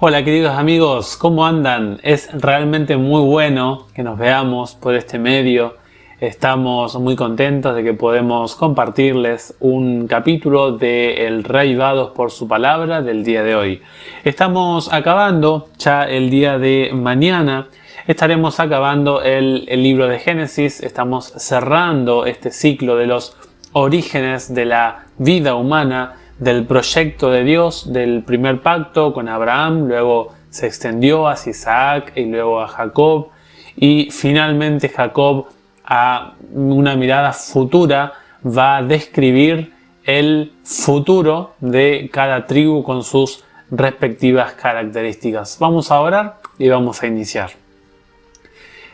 Hola queridos amigos, ¿cómo andan? Es realmente muy bueno que nos veamos por este medio. Estamos muy contentos de que podemos compartirles un capítulo de El Rey Vados por su palabra del día de hoy. Estamos acabando ya el día de mañana. Estaremos acabando el libro de Génesis. Estamos cerrando este ciclo de los orígenes de la vida humana, del proyecto de Dios, del primer pacto con Abraham, luego se extendió hacia Isaac y luego a Jacob, y finalmente Jacob, a una mirada futura, va a describir el futuro de cada tribu con sus respectivas características. Vamos a orar y vamos a iniciar.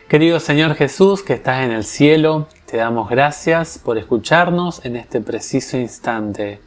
Querido Señor Jesús, que estás en el cielo, te damos gracias por escucharnos en este preciso instante.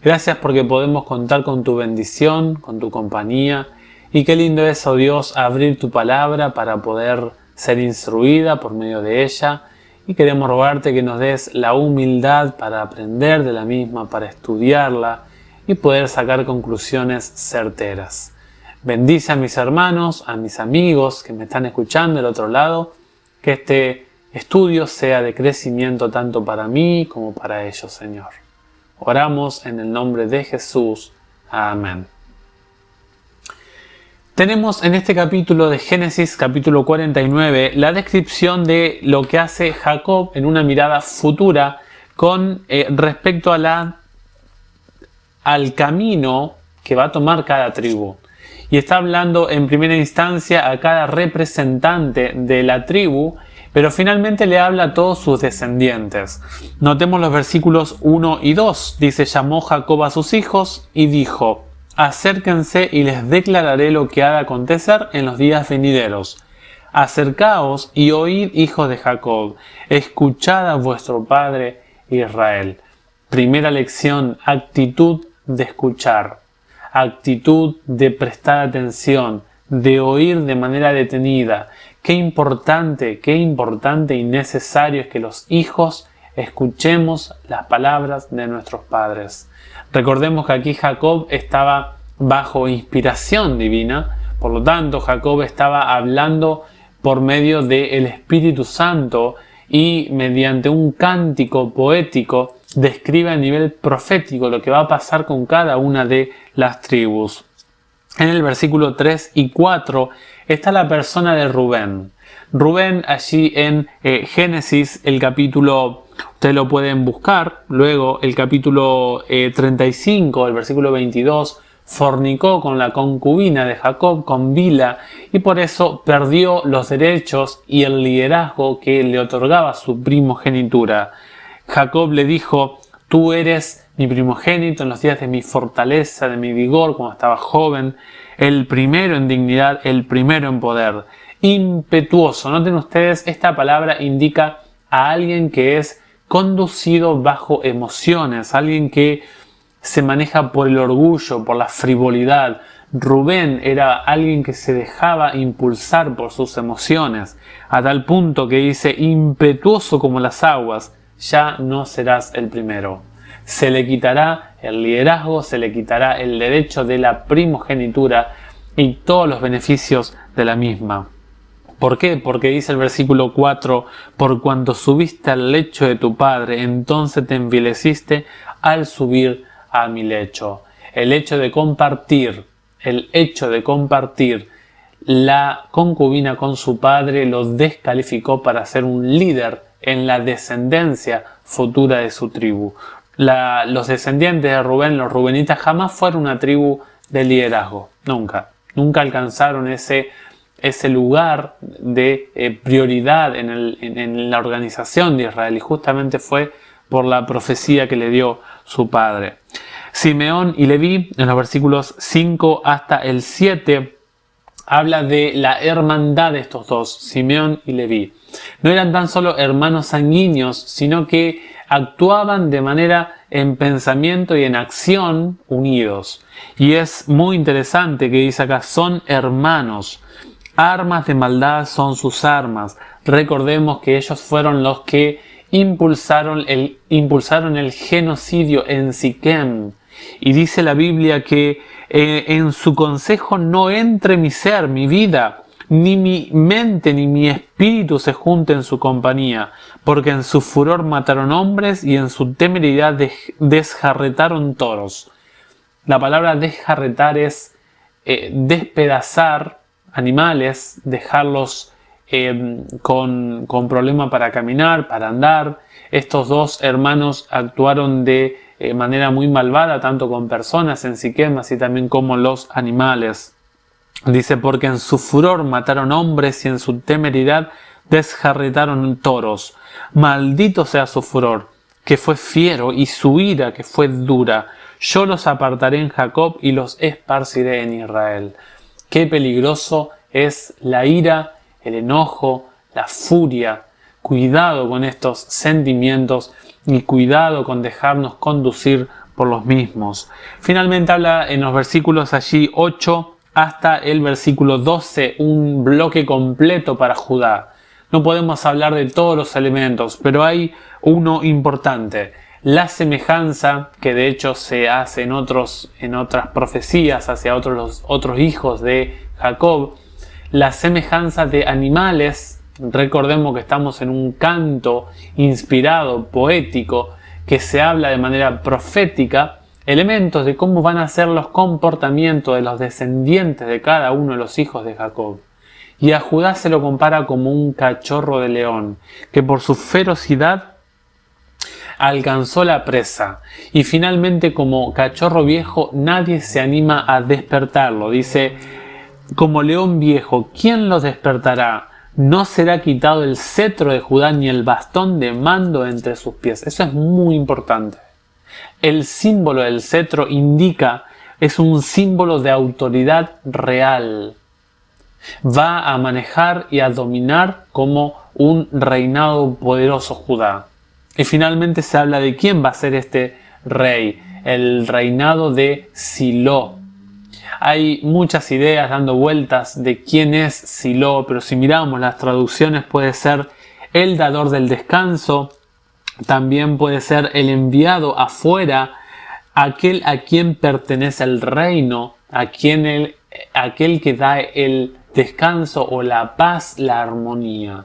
Gracias porque podemos contar con tu bendición, con tu compañía, y qué lindo es, oh Dios, abrir tu palabra para poder ser instruida por medio de ella, y queremos rogarte que nos des la humildad para aprender de la misma, para estudiarla y poder sacar conclusiones certeras. Bendice a mis hermanos, a mis amigos que me están escuchando del otro lado, que este estudio sea de crecimiento tanto para mí como para ellos, Señor. Oramos en el nombre de Jesús. Amén. Tenemos en este capítulo de Génesis, capítulo 49, la descripción de lo que hace Jacob en una mirada futura con respecto a al camino que va a tomar cada tribu. Y está hablando en primera instancia a cada representante de la tribu, pero finalmente le habla a todos sus descendientes. Notemos los versículos 1 y 2. Dice: llamó Jacob a sus hijos y dijo: acérquense y les declararé lo que ha de acontecer en los días venideros. Acercaos y oíd, hijos de Jacob, escuchad a vuestro padre Israel. Primera lección: actitud de escuchar, actitud de prestar atención, de oír de manera detenida. Qué importante y necesario es que los hijos escuchemos las palabras de nuestros padres. Recordemos que aquí Jacob estaba bajo inspiración divina, por lo tanto Jacob estaba hablando por medio del Espíritu Santo y mediante un cántico poético describe a nivel profético lo que va a pasar con cada una de las tribus. En el versículo 3 y 4 está la persona de Rubén. Rubén, allí en Génesis, el capítulo, ustedes lo pueden buscar, luego el capítulo 35, el versículo 22, fornicó con la concubina de Jacob, con Bila, y por eso perdió los derechos y el liderazgo que le otorgaba su primogenitura. Jacob le dijo: tú eres mi primogénito en los días de mi fortaleza, de mi vigor, cuando estaba joven, el primero en dignidad, el primero en poder. Impetuoso. Noten ustedes, esta palabra indica a alguien que es conducido bajo emociones, alguien que se maneja por el orgullo, por la frivolidad. Rubén era alguien que se dejaba impulsar por sus emociones, a tal punto que dice: impetuoso como las aguas, ya no serás el primero. Se le quitará el liderazgo, se le quitará el derecho de la primogenitura y todos los beneficios de la misma. ¿Por qué? Porque dice el versículo 4: por cuanto subiste al lecho de tu padre, entonces te envileciste al subir a mi lecho. El hecho de compartir la concubina con su padre lo descalificó para ser un líder en la descendencia futura de su tribu. Los descendientes de Rubén, los rubenitas, jamás fueron una tribu de liderazgo. Nunca alcanzaron ese lugar de prioridad en la organización de Israel, y justamente fue por la profecía que le dio su padre. Simeón y Leví, en los versículos 5 hasta el 7, habla de la hermandad de estos dos, Simeón y Leví. No eran tan solo hermanos sanguíneos, sino que actuaban de manera en pensamiento y en acción unidos. Y es muy interesante que dice acá: son hermanos. Armas de maldad son sus armas. Recordemos que ellos fueron los que impulsaron el genocidio en Siquem. Y dice la Biblia que en su consejo no entre mi ser, mi vida, ni mi mente ni mi espíritu se junten en su compañía, porque en su furor mataron hombres y en su temeridad desjarretaron toros. La palabra desjarretar es despedazar animales, dejarlos con problema para caminar, para andar. Estos dos hermanos actuaron de manera muy malvada, tanto con personas en Siquem, así también como los animales. Dice, porque en su furor mataron hombres y en su temeridad desjarretaron toros. Maldito sea su furor, que fue fiero, y su ira, que fue dura. Yo los apartaré en Jacob y los esparciré en Israel. Qué peligroso es la ira, el enojo, la furia. Cuidado con estos sentimientos y cuidado con dejarnos conducir por los mismos. Finalmente habla en los versículos allí 8 hasta el versículo 12, un bloque completo para Judá. No podemos hablar de todos los elementos, pero hay uno importante. La semejanza, que de hecho se hace en otras profecías hacia otros hijos de Jacob, la semejanza de animales. Recordemos que estamos en un canto inspirado, poético, que se habla de manera profética, elementos de cómo van a ser los comportamientos de los descendientes de cada uno de los hijos de Jacob. Y a Judá se lo compara como un cachorro de león, que por su ferocidad alcanzó la presa. Y finalmente, como cachorro viejo, nadie se anima a despertarlo. Dice, como león viejo, ¿quién lo despertará? No será quitado el cetro de Judá ni el bastón de mando entre sus pies. Eso es muy importante. El símbolo del cetro es un símbolo de autoridad real. Va a manejar y a dominar como un reinado poderoso Judá. Y finalmente se habla de quién va a ser este rey, el reinado de Silo. Hay muchas ideas dando vueltas de quién es Silo, pero si miramos las traducciones puede ser el dador del descanso, también puede ser el enviado afuera, aquel a quien pertenece el reino, aquel que da el descanso o la paz, la armonía.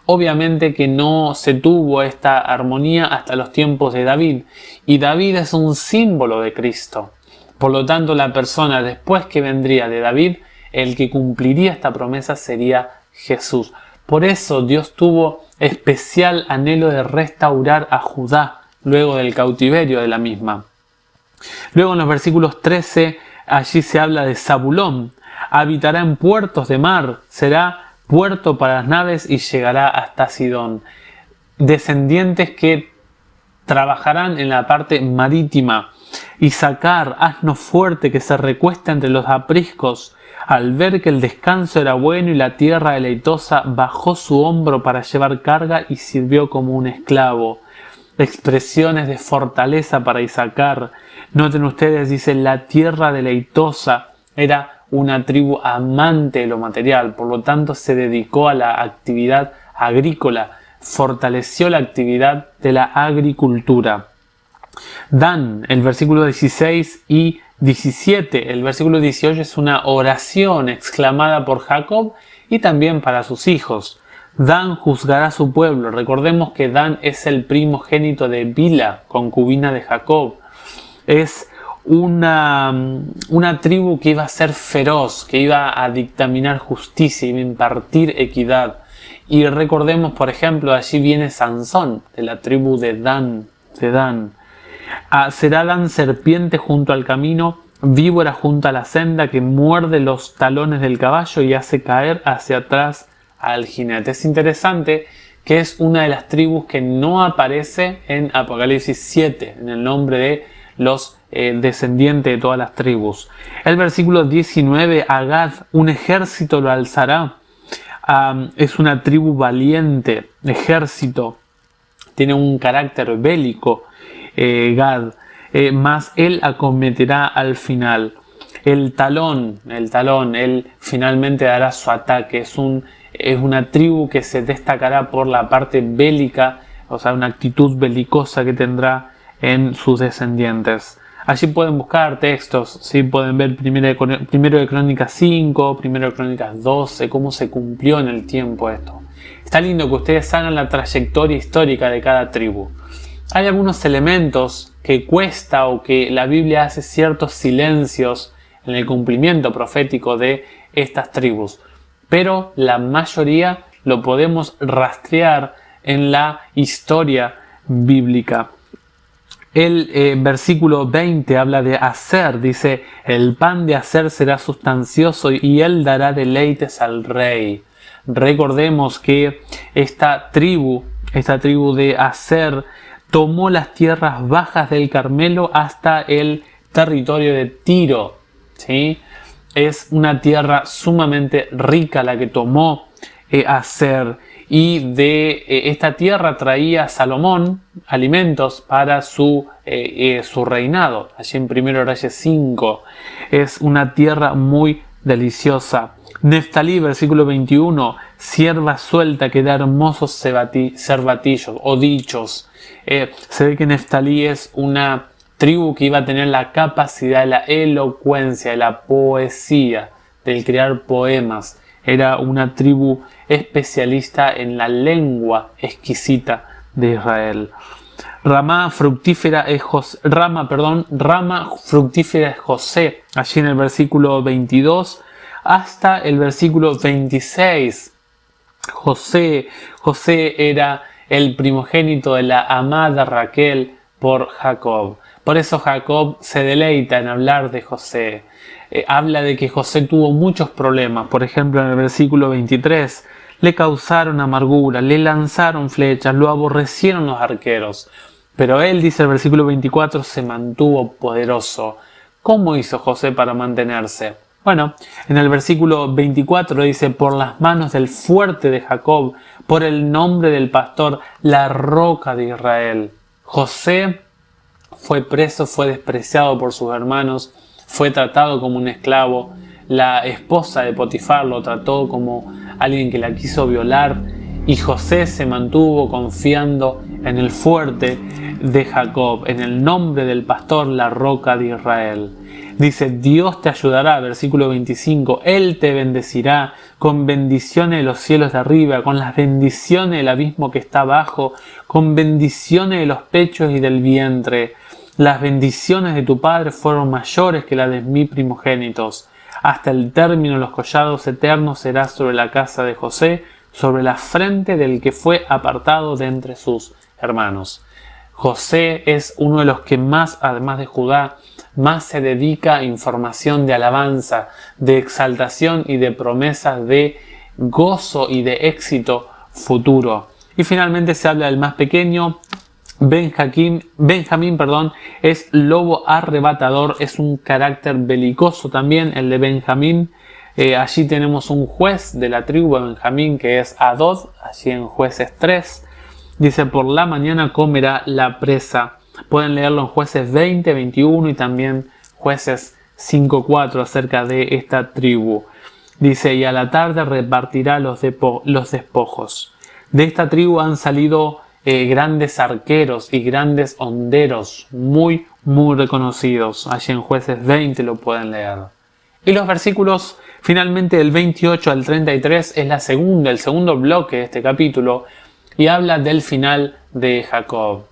Obviamente que no se tuvo esta armonía hasta los tiempos de David, y David es un símbolo de Cristo. Por lo tanto, la persona después que vendría de David, el que cumpliría esta promesa sería Jesús. Por eso Dios tuvo especial anhelo de restaurar a Judá luego del cautiverio de la misma. Luego en los versículos 13, allí se habla de Zabulón. Habitará en puertos de mar, será puerto para las naves y llegará hasta Sidón. Descendientes que trabajarán en la parte marítima. Isaacar, asno fuerte que se recuesta entre los apriscos, al ver que el descanso era bueno y la tierra deleitosa, bajó su hombro para llevar carga y sirvió como un esclavo. Expresiones de fortaleza para Isaacar. Noten ustedes, dice, la tierra deleitosa. Era una tribu amante de lo material, por lo tanto se dedicó a la actividad agrícola, fortaleció la actividad de la agricultura. Dan, el versículo 16 y 17, el versículo 18 es una oración exclamada por Jacob y también para sus hijos. Dan juzgará a su pueblo. Recordemos que Dan es el primogénito de Bila, concubina de Jacob. Es una tribu que iba a ser feroz, que iba a dictaminar justicia, iba a impartir equidad. Y recordemos, por ejemplo, allí viene Sansón, de la tribu de Dan. Será Dan serpiente junto al camino, víbora junto a la senda, que muerde los talones del caballo y hace caer hacia atrás al jinete. Es interesante que es una de las tribus que no aparece en Apocalipsis 7, en el nombre de los descendientes de todas las tribus. El versículo 19, Agad, un ejército lo alzará. Es una tribu valiente, ejército, tiene un carácter bélico, Gad, mas él acometerá al final. El talón, él finalmente dará su ataque. Es una tribu que se destacará por la parte bélica, o sea, una actitud belicosa que tendrá en sus descendientes. Allí pueden buscar textos, ¿sí? Pueden ver primero de Crónicas 5, primero de Crónicas 12, cómo se cumplió en el tiempo esto. Está lindo que ustedes hagan la trayectoria histórica de cada tribu. Hay algunos elementos que cuesta o que la Biblia hace ciertos silencios en el cumplimiento profético de estas tribus, pero la mayoría lo podemos rastrear en la historia bíblica. El versículo 20 habla de Aser, dice: el pan de Aser será sustancioso y él dará deleites al rey. Recordemos que esta tribu de Aser tomó las tierras bajas del Carmelo hasta el territorio de Tiro, ¿sí? Es una tierra sumamente rica la que tomó Aser, y de esta tierra traía Salomón alimentos para su reinado. Allí en 1 Reyes 5 es una tierra muy deliciosa. Neftalí, versículo 21, sierva suelta que da hermosos cervatillos o dichos. Se ve que Neftalí es una tribu que iba a tener la capacidad de la elocuencia, de la poesía, del crear poemas. Era una tribu especialista en la lengua exquisita de Israel. Rama fructífera es José, allí en el versículo 22 hasta el versículo 26. José era el primogénito de la amada Raquel por Jacob. Por eso Jacob se deleita en hablar de José. Habla de que José tuvo muchos problemas. Por ejemplo, en el versículo 23, le causaron amargura, le lanzaron flechas, lo aborrecieron los arqueros. Pero él, dice el versículo 24, se mantuvo poderoso. ¿Cómo hizo José para mantenerse? Bueno, en el versículo 24 dice: por las manos del fuerte de Jacob, por el nombre del pastor, la roca de Israel. José fue preso, fue despreciado por sus hermanos, fue tratado como un esclavo. La esposa de Potifar lo trató como alguien que la quiso violar, y José se mantuvo confiando en el fuerte de Jacob, en el nombre del pastor, la roca de Israel. Dice: Dios te ayudará, versículo 25, Él te bendecirá con bendiciones de los cielos de arriba, con las bendiciones del abismo que está abajo, con bendiciones de los pechos y del vientre. Las bendiciones de tu padre fueron mayores que las de mis primogénitos. Hasta el término de los collados eternos será sobre la casa de José, sobre la frente del que fue apartado de entre sus hermanos. José es uno de los que más, además de Judá, más se dedica a información de alabanza, de exaltación y de promesas de gozo y de éxito futuro. Y finalmente se habla del más pequeño. Benjamín, es lobo arrebatador, es un carácter belicoso también el de Benjamín. Allí tenemos un juez de la tribu de Benjamín que es Adod, allí en Jueces 3. Dice: por la mañana comerá la presa. Pueden leerlo en Jueces 20, 21 y también Jueces 5:4 acerca de esta tribu. Dice: y a la tarde repartirá los despojos. De esta tribu han salido grandes arqueros y grandes honderos muy reconocidos. Allí en Jueces 20 lo pueden leer. Y los versículos finalmente del 28 al 33 es el segundo bloque de este capítulo, y habla del final de Jacob.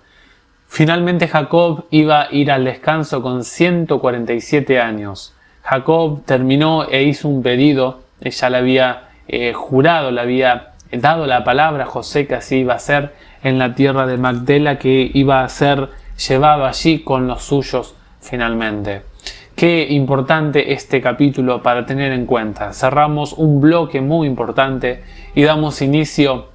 Finalmente Jacob iba a ir al descanso con 147 años. Jacob terminó e hizo un pedido. Ya le había jurado, le había dado la palabra a José que así iba a ser en la tierra de Macdela, que iba a ser llevado allí con los suyos finalmente. Qué importante este capítulo para tener en cuenta. Cerramos un bloque muy importante y damos inicio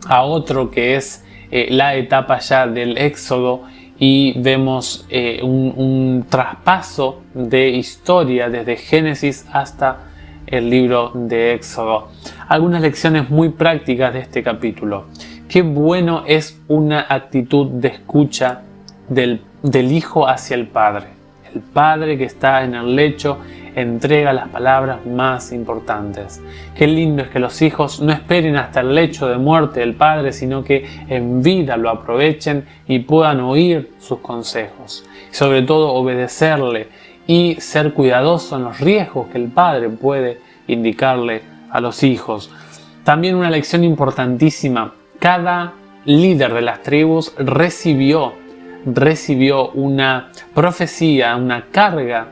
a otro que es la etapa ya del Éxodo, y vemos un traspaso de historia desde Génesis hasta el libro de Éxodo. Algunas lecciones muy prácticas de este capítulo. Qué bueno es una actitud de escucha del hijo hacia el padre. El padre que está en el lecho entrega las palabras más importantes. Qué lindo es que los hijos no esperen hasta el lecho de muerte del padre, sino que en vida lo aprovechen y puedan oír sus consejos. Y sobre todo obedecerle y ser cuidadoso en los riesgos que el padre puede indicarle a los hijos. También una lección importantísima: cada líder de las tribus recibió una profecía, una carga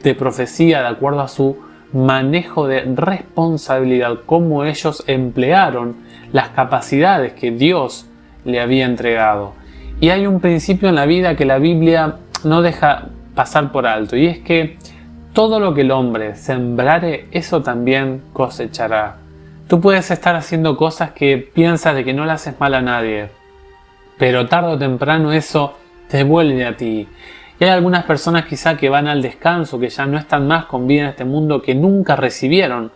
de profecía de acuerdo a su manejo de responsabilidad, cómo ellos emplearon las capacidades que Dios le había entregado. Y hay un principio en la vida que la Biblia no deja pasar por alto, y es que todo lo que el hombre sembrare, eso también cosechará. Tú puedes estar haciendo cosas que piensas de que no le haces mal a nadie, pero tarde o temprano eso te vuelve a ti. Y hay algunas personas quizá que van al descanso, que ya no están más con vida en este mundo, que nunca recibieron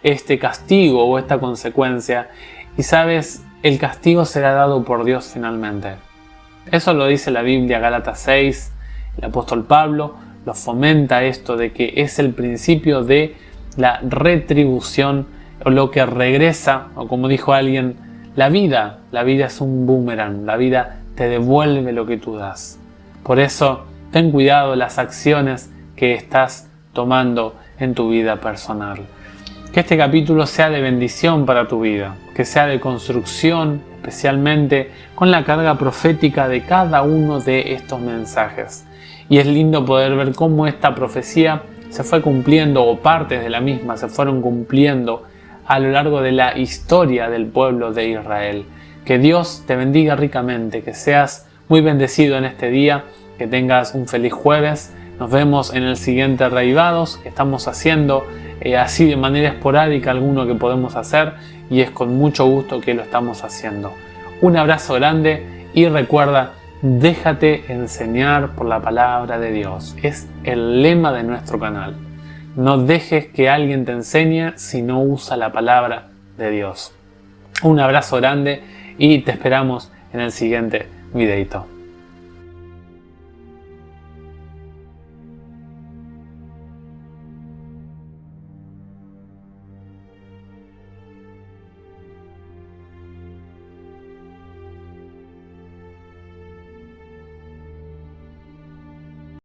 este castigo o esta consecuencia. Y sabes, el castigo será dado por Dios finalmente. Eso lo dice la Biblia, Gálatas 6, el apóstol Pablo lo fomenta esto de que es el principio de la retribución, o lo que regresa, o como dijo alguien, la vida es un boomerang, la vida te devuelve lo que tú das. Por eso, ten cuidado de las acciones que estás tomando en tu vida personal. Que este capítulo sea de bendición para tu vida, que sea de construcción, especialmente con la carga profética de cada uno de estos mensajes. Y es lindo poder ver cómo esta profecía se fue cumpliendo, o partes de la misma se fueron cumpliendo a lo largo de la historia del pueblo de Israel. Que Dios te bendiga ricamente, que seas muy bendecido en este día, que tengas un feliz jueves. Nos vemos en el siguiente Reavivados, que estamos haciendo así de manera esporádica alguno que podemos hacer, y es con mucho gusto que lo estamos haciendo. Un abrazo grande y recuerda, déjate enseñar por la palabra de Dios. Es el lema de nuestro canal. No dejes que alguien te enseñe si no usa la palabra de Dios. Un abrazo grande y te esperamos en el siguiente videito.